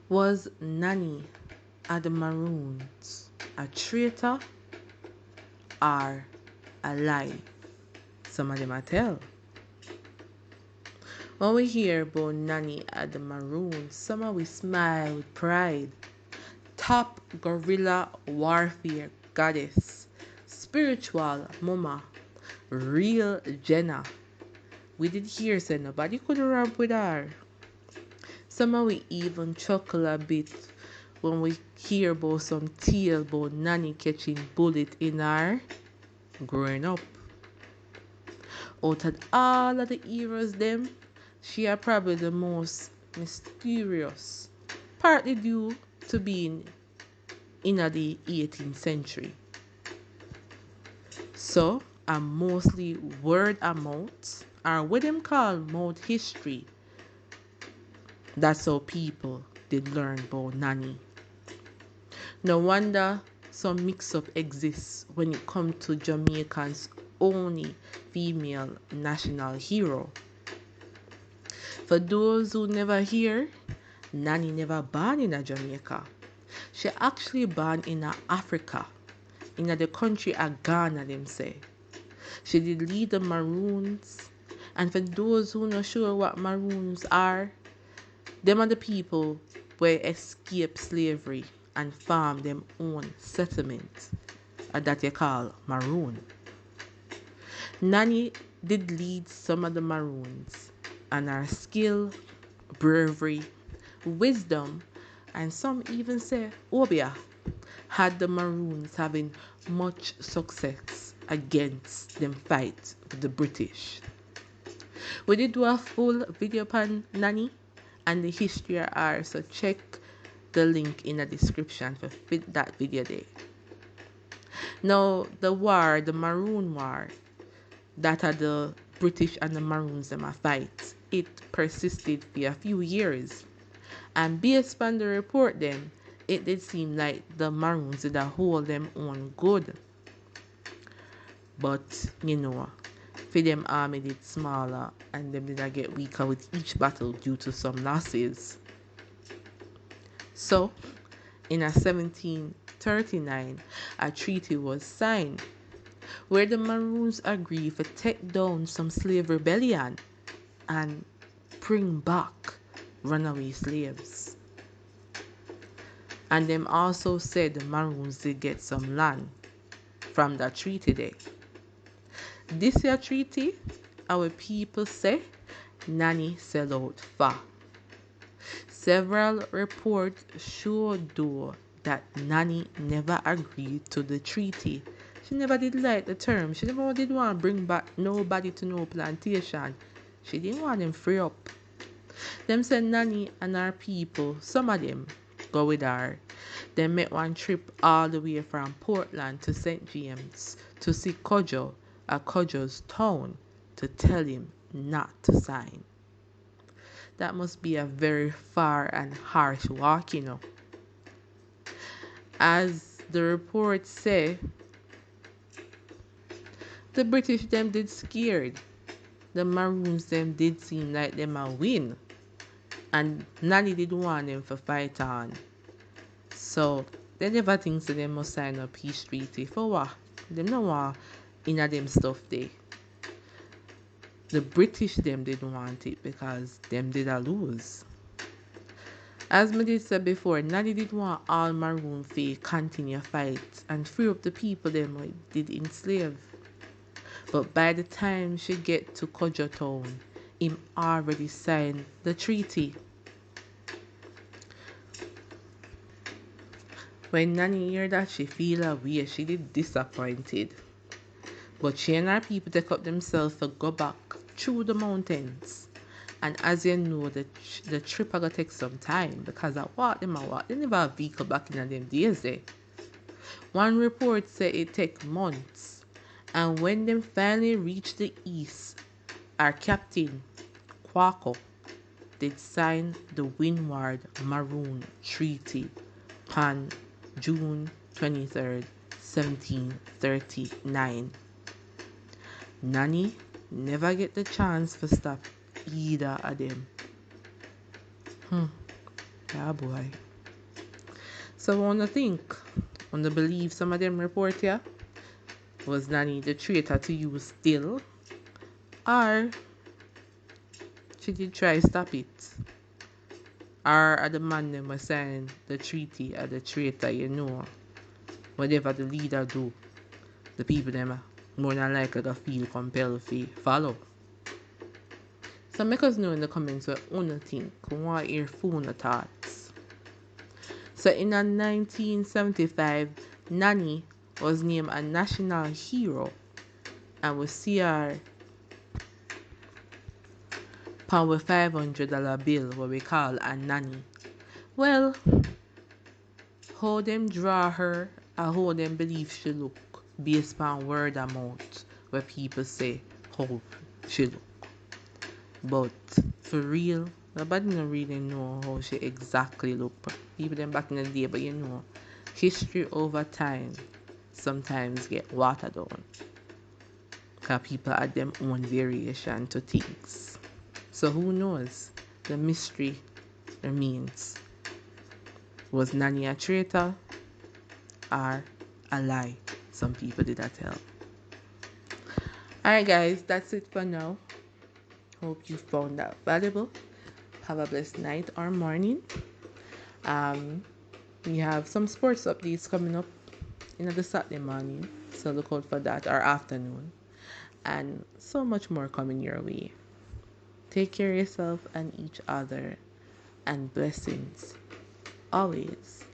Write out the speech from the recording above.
Was Nanny at the Maroons a traitor or a lie? Some of them I tell. When we hear about Nanny at the Maroons, some of we smile with pride. Top guerrilla warfare goddess, spiritual mama, real Jenna. We did hear say nobody could ramp with her. Some of we even chuckle a bit when we hear about some tale about Nanny catching bullet in her growing up. Out of all of the heroes them, she are probably the most mysterious, partly due to being in the 18th century. So, I'm mostly word of mouth, or what them call mouth history. That's how people did learn about Nanny. No wonder some mix-up exists when it comes to Jamaica's only female national hero. For those who never hear, Nanny never born in Jamaica. She actually born in Africa, in the country of Ghana, them say. She did lead the Maroons, and for those who not sure what Maroons are, them are the people where escape slavery and farm them own settlement, that you call Maroon. Nanny did lead some of the Maroons, and her skill, bravery, wisdom, and some even say obia had the Maroons having much success against them fight with the British. We did do a full video on Nanny and the history of her, so check the link in the description for fit that video there. Now the war, the Maroon War, that are the British and the Maroons them a fight, it persisted for a few years. And based on the report them, it did seem like the Maroons did hold them on good. But, for them army did smaller and them did get weaker with each battle due to some losses. So, in 1739, a treaty was signed where the Maroons agreed to take down some slave rebellion and bring back runaway slaves. And them also said the Maroons did get some land from that treaty there. This year treaty, our people say, Nanny sell out for. Several reports showed though that Nanny never agreed to the treaty. She never did like the term. She never did want to bring back nobody to no plantation. She didn't want them free up. Them said Nanny and her people, some of them, go with her. They made one trip all the way from Portland to St. James to see Kojo at Kojo's town to tell him not to sign. That must be a very far and harsh walk, As the reports say, the British them did scared. The Maroons them did seem like them a win. And Nanny did want them for fight on. So they never think so they must sign a peace treaty. For what? Them no want in them stuff there. The British them didn't want it because them did a lose. As me did say before, Nanny did want all Maroon to continue fight and free up the people them we did enslave. But by the time she get to Kojo town, him already signed the treaty. When Nanny heard that, she feel a way. She did disappointed. But she and her people take up themselves to go back through the mountains. And as you know, the trip are going to take some time because I walk them. They never have a vehicle back in them days there. One report said it take months. And when them finally reached the east, our captain, Kwako, did sign the Windward Maroon Treaty on June 23rd, 1739. Nanny never get the chance to stop either of them. Yeah, boy. So I wanna think, wanna believe some of them report here? Was Nanny the traitor to you still? Or she did try stop it? Or are the man them was sign the treaty or the traitor, you know? Whatever the leader do, the people them more than likely to feel compelled to follow. So make us know in the comments what you think. We want to hear full thoughts. So in 1975, Nanny was named a national hero, and we see her pound $500 bill what we call a nanny. Well, how them draw her and how them believe she look based on word of mouth where people say how she look. But for real, nobody don't really know how she exactly look. People them back in the day, but you know, history over time sometimes get watered down. Because people add them own variation to things. So who knows? The mystery remains. Was Nanny a traitor or a lie? Some people did not tell. Alright guys, that's it for now. Hope you found that valuable. Have a blessed night or morning. We have some sports updates coming up in the Saturday morning, so look out for that, or afternoon, and so much more coming your way. Take care of yourself and each other, and blessings always.